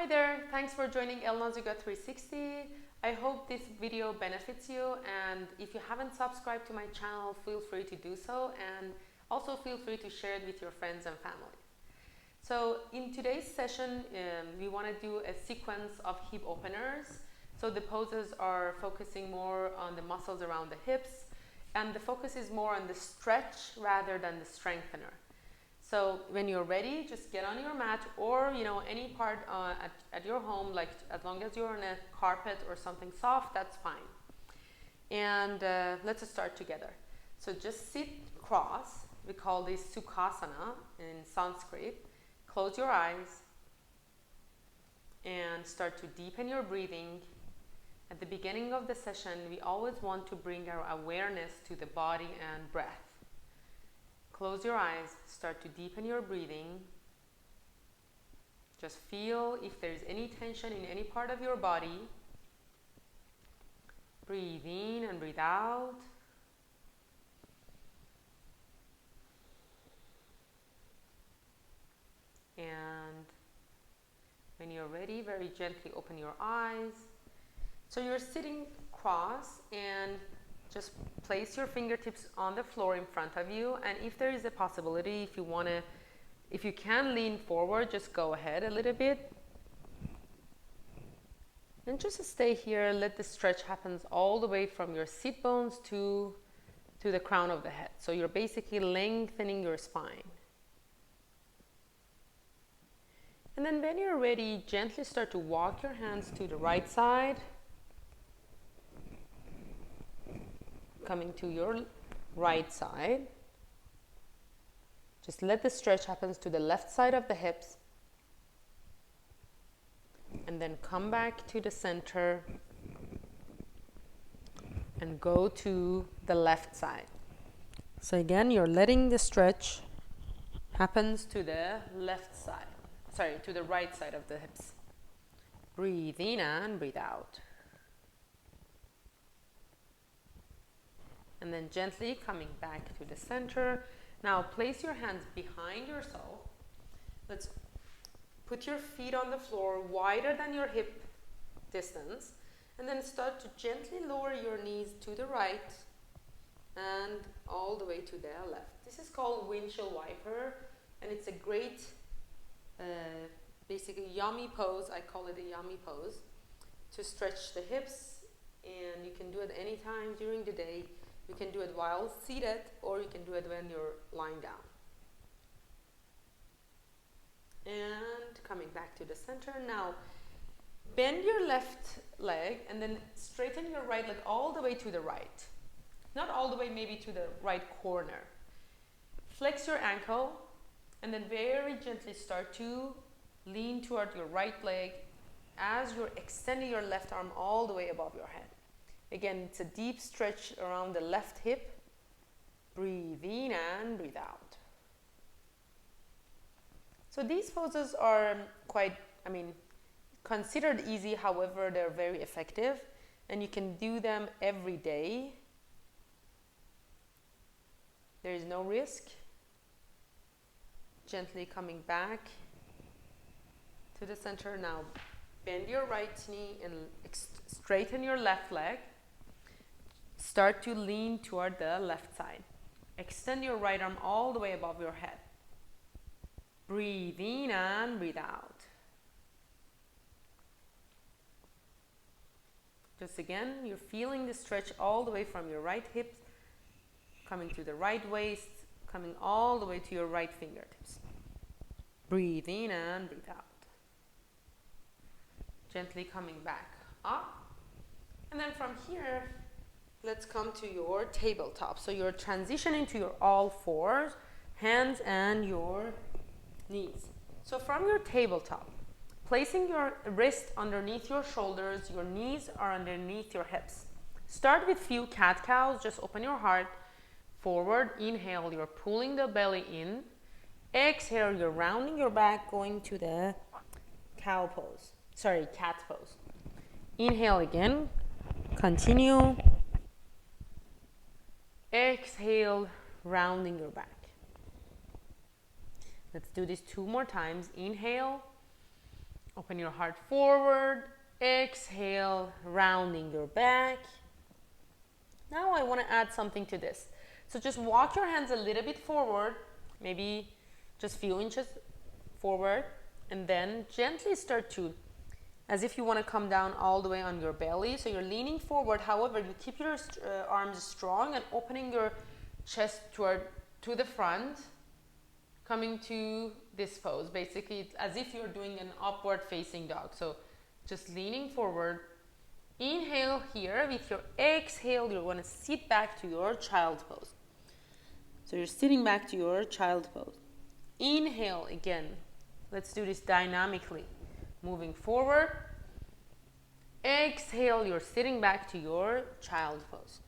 Hi there, thanks for joining El Naziga 360. I hope this video benefits you, and if you haven't subscribed to my channel, feel free to do so, and also feel free to share it with your friends and family. So in today's session, we want to do a sequence of hip openers. So the poses are focusing more on the muscles around the hips, and the focus is more on the stretch rather than the strengthener. So when you're ready, just get on your mat, or any part at your home, like as long as you're on a carpet or something soft, that's fine. And let's start together. So just sit cross. We call this Sukhasana in Sanskrit. Close your eyes and start to deepen your breathing. At the beginning of the session, we always want to bring our awareness to the body and breath. Close your eyes, start to deepen your breathing. Just feel if there is any tension in any part of your body. Breathe in and breathe out. And when you're ready, very gently open your eyes. So you're sitting cross, and just place your fingertips on the floor in front of you, and if there is a possibility, if you can lean forward, just go ahead a little bit. And just stay here, let the stretch happen all the way from your sit bones to the crown of the head. So you're basically lengthening your spine. And then when you're ready, gently start to walk your hands to the right side, coming to your right side. Just let the stretch happen to the left side of the hips, and then come back to the center and go to the left side. So again, you're letting the stretch happens to the to the right side of the hips. Breathe in and breathe out. And then gently coming back to the center. Now place your hands behind yourself. Let's put your feet on the floor wider than your hip distance, and then start to gently lower your knees to the right and all the way to the left. This is called Windshield Wiper, and it's a great basically yummy pose. I call it a yummy pose to stretch the hips, and you can do it anytime during the day. You can do it while seated, or you can do it when you're lying down. And coming back to the center. Now, bend your left leg and then straighten your right leg all the way to the right. Not all the way, maybe to the right corner. Flex your ankle, and then very gently start to lean toward your right leg as you're extending your left arm all the way above your head. Again, it's a deep stretch around the left hip. Breathe in and breathe out. So these poses are quite, considered easy. However, they're very effective, and you can do them every day. There is no risk. Gently coming back to the center. Now, bend your right knee and straighten your left leg. Start to lean toward the left side. Extend your right arm all the way above your head. Breathe in and breathe out. Just again, you're feeling the stretch all the way from your right hips, coming to the right waist, coming all the way to your right fingertips. Breathe in and breathe out. Gently coming back up. And then from here, let's come to your tabletop. So you're transitioning to your all fours, hands and your knees. So from your tabletop, placing your wrist underneath your shoulders, your knees are underneath your hips. Start with few cat-cows. Just open your heart forward. Inhale, you're pulling the belly in. Exhale, you're rounding your back, going to the cat pose. Inhale again. Continue. Exhale, rounding your back. Let's do this 2 more times. Inhale, Open your heart forward. Exhale, rounding your back. Now I want to add something to this. So just walk your hands a little bit forward, maybe just a few inches forward, and then gently start to, as if you want to come down all the way on your belly. So you're leaning forward. However, you keep your arms strong and opening your chest to the front, coming to this pose. Basically, it's as if you're doing an upward facing dog. So just leaning forward. Inhale here. With your exhale, you're going to sit back to your child pose. So you're sitting back to your child pose. Inhale again. Let's do this dynamically. Moving forward. Exhale, you're sitting back to your child pose.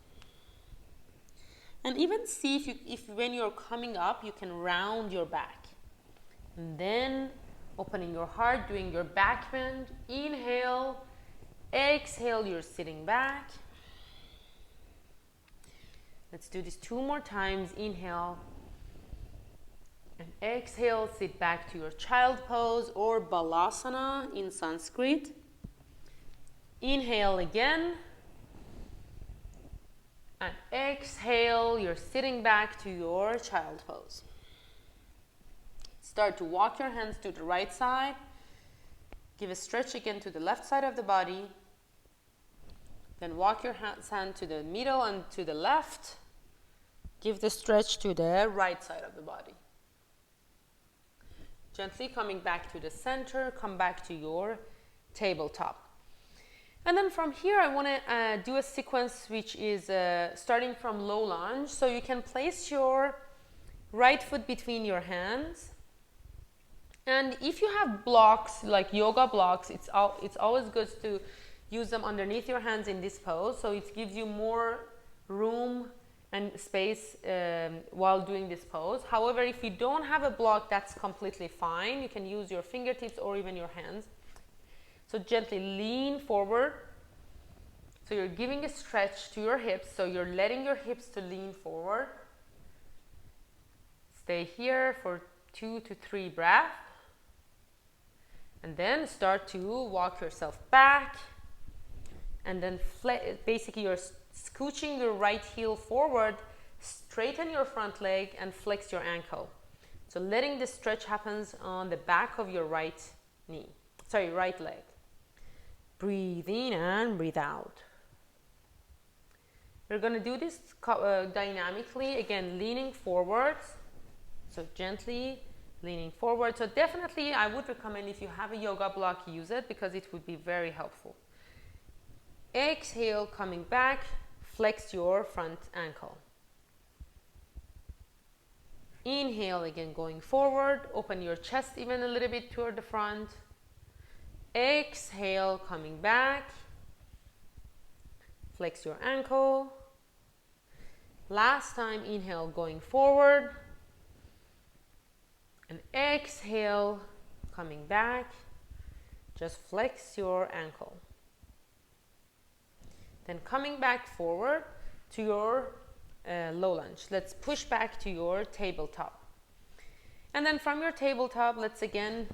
And even see if when you're coming up, you can round your back. And then opening your heart, doing your back bend. Inhale. Exhale, you're sitting back. Let's do this 2 more times. Inhale. And exhale, sit back to your child pose or Balasana in Sanskrit. Inhale again. And exhale, you're sitting back to your child pose. Start to walk your hands to the right side. Give a stretch again to the left side of the body. Then walk your hand to the middle and to the left. Give the stretch to the right side of the body. Gently coming back to the center, come back to your tabletop. And then from here, I want to do a sequence which is starting from low lunge. So you can place your right foot between your hands. And if you have blocks, like yoga blocks, it's always good to use them underneath your hands in this pose. So it gives you more room and space while doing this pose. However, if you don't have a block, that's completely fine. You can use your fingertips or even your hands. So gently lean forward. So you're giving a stretch to your hips. So you're letting your hips to lean forward. Stay here for 2 to 3 breaths. And then start to walk yourself back. And then basically you're scooching your right heel forward, straighten your front leg and flex your ankle. So letting the stretch happens on the back of your right leg. Breathe in and breathe out. We're going to do this dynamically, again leaning forwards. So gently leaning forward. So definitely I would recommend, if you have a yoga block, use it because it would be very helpful. Exhale, coming back, flex your front ankle. Inhale, again going forward, open your chest even a little bit toward the front. Exhale, coming back, flex your ankle. Last time, inhale, going forward. And exhale, coming back, just flex your ankle. Then coming back forward to your low lunge. Let's push back to your tabletop. And then from your tabletop, let's again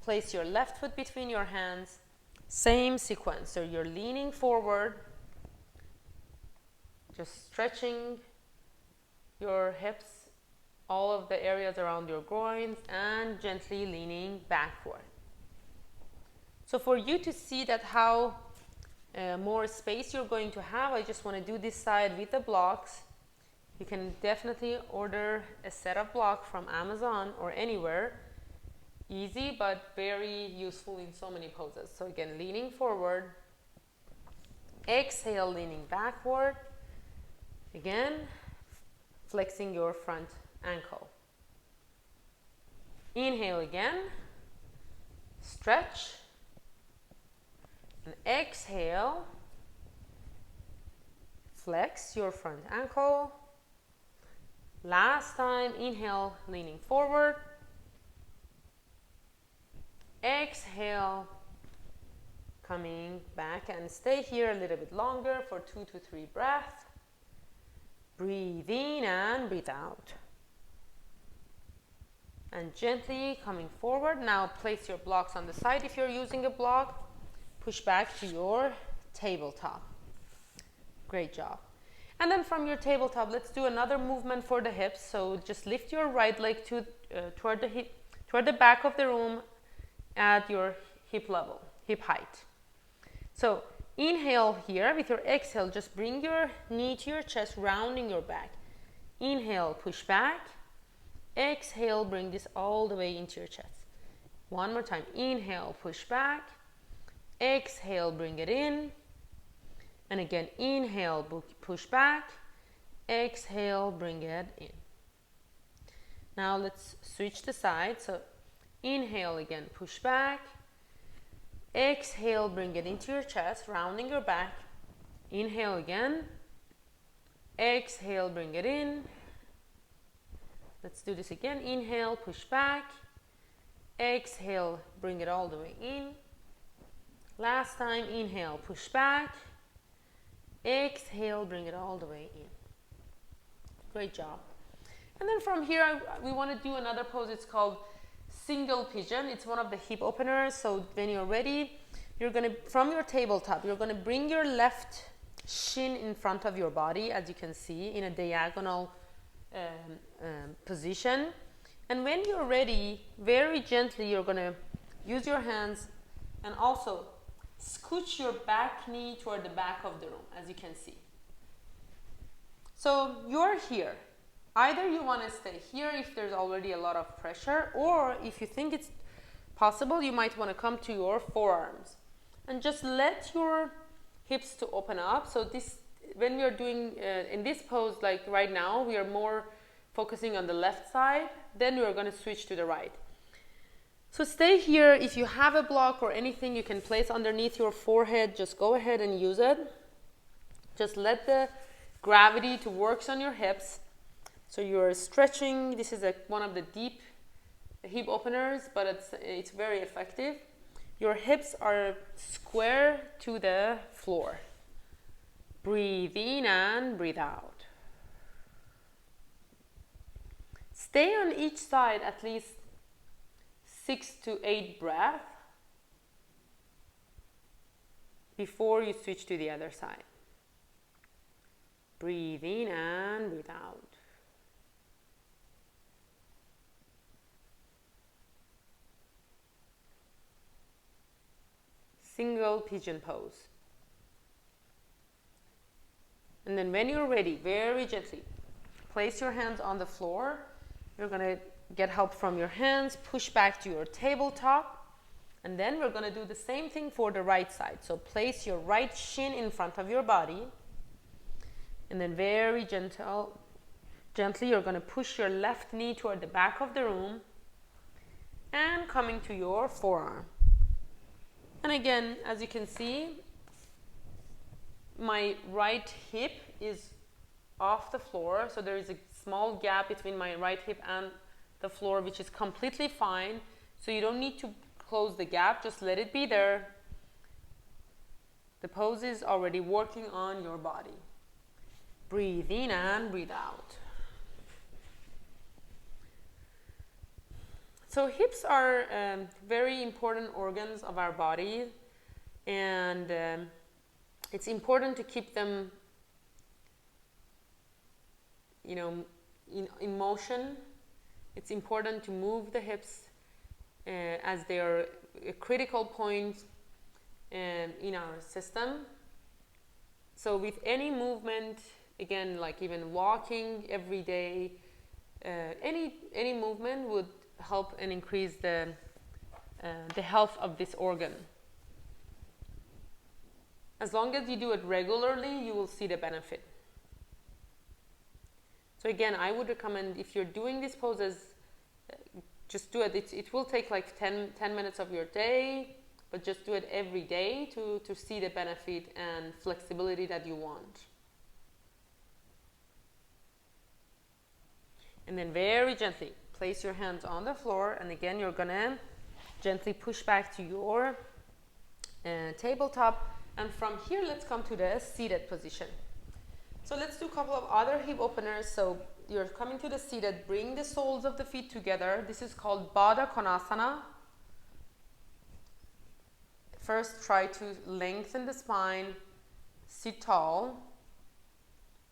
place your left foot between your hands. Same sequence. So you're leaning forward, just stretching your hips, all of the areas around your groins, and gently leaning backward. So for you to see that how more space you're going to have, I just want to do this side with the blocks. You can definitely order a set of blocks from Amazon or anywhere. Easy but very useful in so many poses. So again, leaning forward. Exhale, leaning backward. Again, flexing your front ankle. Inhale again. Stretch. And exhale. Flex your front ankle. Last time, inhale, leaning forward. Exhale, coming back, and stay here a little bit longer for 2 to 3 breaths. Breathe in and breathe out. and gently coming forward. Now place your blocks on the side if you're using a block. Push back to your tabletop. Great job. And then from your tabletop, let's do another movement for the hips. So just lift your right leg toward the back of the room at your hip level, hip height. So inhale here. With your exhale, just bring your knee to your chest, rounding your back. Inhale, push back. Exhale, bring this all the way into your chest. One more time. Inhale, push back. Exhale, bring it in. And again, inhale, push back. Exhale, bring it in. Now let's switch the side. So inhale again, push back. Exhale, bring it into your chest, rounding your back. Inhale again. Exhale, bring it in. Let's do this again. Inhale, push back. Exhale, bring it all the way in. Last time, inhale, push back. Exhale, bring it all the way in. Great job. And then from here, we want to do another pose. It's called single pigeon. It's one of the hip openers. So when you're ready, you're going to, from your tabletop, you're going to bring your left shin in front of your body, as you can see, in a diagonal position. And when you're ready, very gently, you're going to use your hands and also scooch your back knee toward the back of the room, as you can see. So you're here. Either you want to stay here if there's already a lot of pressure, or if you think it's possible, you might want to come to your forearms and just let your hips to open up. So this, when we are doing in this pose, like right now, we are more focusing on the left side. Then we are going to switch to the right. So stay here. If you have a block or anything you can place underneath your forehead, just go ahead and use it. Just let the gravity to work on your hips. So you're stretching. This is one of the deep hip openers, but it's very effective. Your hips are square to the floor. Breathe in and breathe out. Stay on each side at least 6 to 8 breaths before you switch to the other side. Breathe in and breathe out. Single pigeon pose. And then when you're ready, very gently, place your hands on the floor. You're going to get help from your hands, push back to your tabletop, and then we're going to do the same thing for the right side. So place your right shin in front of your body, and then very gently you're going to push your left knee toward the back of the room and coming to your forearm. And again, as you can see, my right hip is off the floor, so there is a small gap between my right hip and the floor, which is completely fine. So you don't need to close the gap, just let it be there. The pose is already working on your body. Breathe in and breathe out. So hips are very important organs of our body, and it's important to keep them, in motion. It's important to move the hips as they are a critical point in our system. So with any movement, again, like even walking every day, any movement would help and increase the health of this organ. As long as you do it regularly, you will see the benefit. So again, I would recommend, if you're doing these poses, just do it. It will take like 10 minutes of your day, but just do it every day to see the benefit and flexibility that you want. And then very gently, place your hands on the floor, and again, you're gonna gently push back to your tabletop. And from here, let's come to the seated position. So let's do a couple of other hip openers. So you're coming to the seated, bring the soles of the feet together. This is called Bada Konasana. First, try to lengthen the spine, sit tall.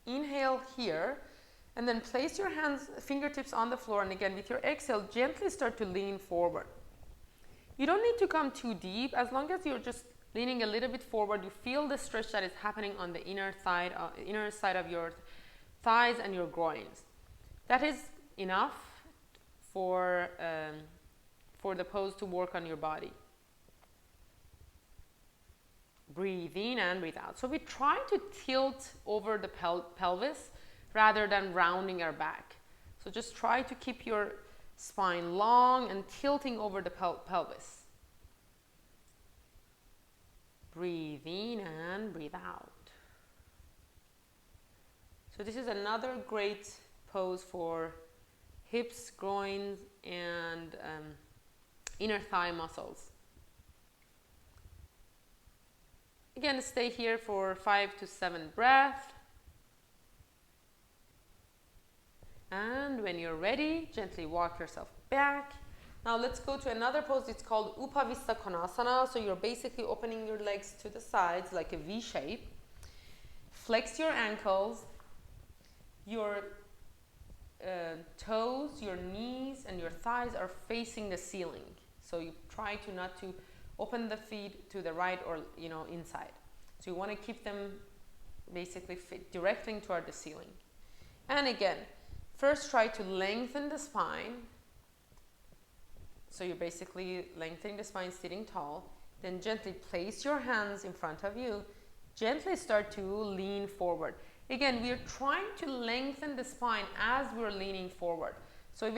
Inhale here, and then place your hands, fingertips on the floor, and again, with your exhale, gently start to lean forward. You don't need to come too deep. As long as you're just leaning a little bit forward, you feel the stretch that is happening on the inner side of your thighs and your groins. That is enough for the pose to work on your body. Breathe in and breathe out. So we try to tilt over the pelvis rather than rounding our back. So just try to keep your spine long and tilting over the pelvis. Breathe in and breathe out. So this is another great pose for hips, groins, and inner thigh muscles. Again, stay here for 5 to 7 breaths. And when you're ready, gently walk yourself back. Now let's go to another pose. It's called Upavista Konasana. So you're basically opening your legs to the sides like a V shape. Flex your ankles. Your toes, your knees, and your thighs are facing the ceiling. So you try to not to open the feet to the right or inside. So you want to keep them basically directing toward the ceiling. And again, first try to lengthen the spine. So you're basically lengthening the spine, sitting tall. Then gently place your hands in front of you. Gently start to lean forward. Again, we are trying to lengthen the spine as we're leaning forward. So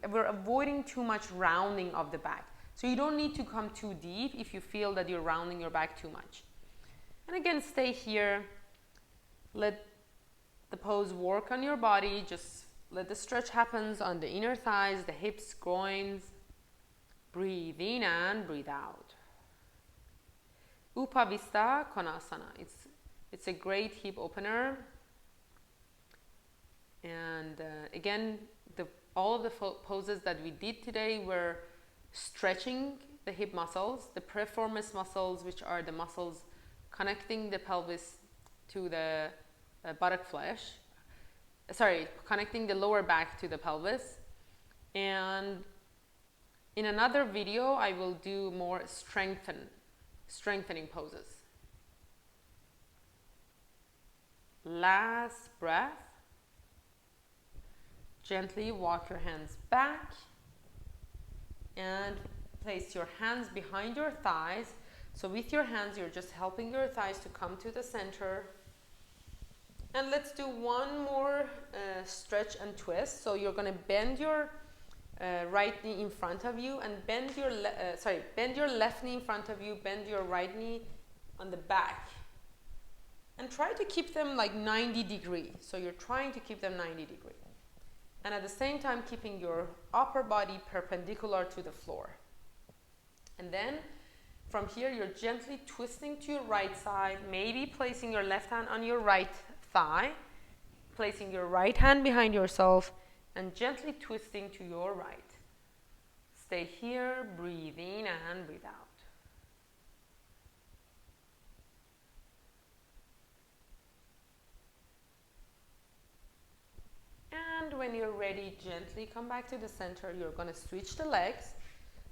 we're avoiding too much rounding of the back. So you don't need to come too deep if you feel that you're rounding your back too much. And again, stay here. Let the pose work on your body. Just let the stretch happen on the inner thighs, the hips, groins. Breathe in and breathe out. Upavista Konasana. It's a great hip opener. And again, all of the poses that we did today were stretching the hip muscles, the piriformis muscles, which are the muscles connecting the pelvis to the buttock flesh. Connecting the lower back to the pelvis. And in another video, I will do more strengthening poses. Last breath. Gently walk your hands back and place your hands behind your thighs. So with your hands, you're just helping your thighs to come to the center. And let's do one more stretch and twist. So you're going to bend your right knee in front of you and bend your left knee in front of you, bend your right knee on the back. And try to keep them like 90 degrees. So you're trying to keep them 90 degrees. And at the same time, keeping your upper body perpendicular to the floor. And then from here, you're gently twisting to your right side, maybe placing your left hand on your right thigh, placing your right hand behind yourself, and gently twisting to your right. Stay here, breathe in and breathe out. And when you're ready, gently come back to the center. You're going to switch the legs.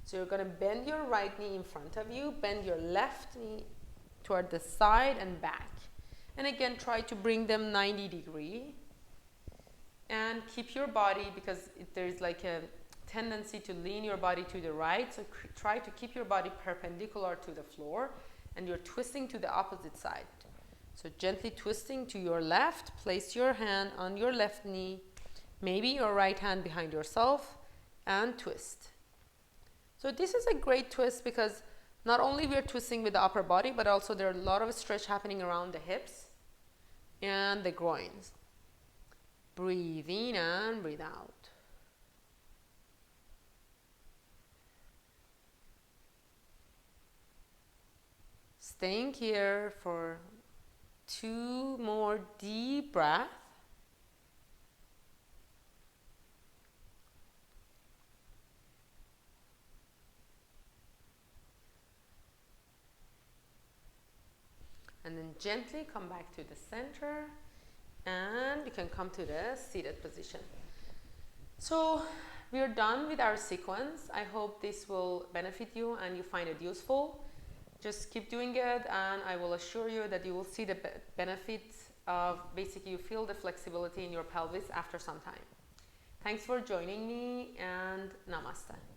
So you're going to bend your right knee in front of you, bend your left knee toward the side and back. And again, try to bring them 90 degrees. And keep your body, because there's like a tendency to lean your body to the right. So try to keep your body perpendicular to the floor. And you're twisting to the opposite side. So gently twisting to your left. Place your hand on your left knee. Maybe your right hand behind yourself. And twist. So this is a great twist because not only we are twisting with the upper body, but also there are a lot of stretch happening around the hips and the groins. Breathe in and breathe out. Staying here for 2 more deep breaths. gently come back to the center, and you can come to the seated position. So we are done with our sequence. I hope this will benefit you and you find it useful. Just keep doing it, and I will assure you that you will see the benefits of basically you feel the flexibility in your pelvis after some time. Thanks for joining me, and namaste.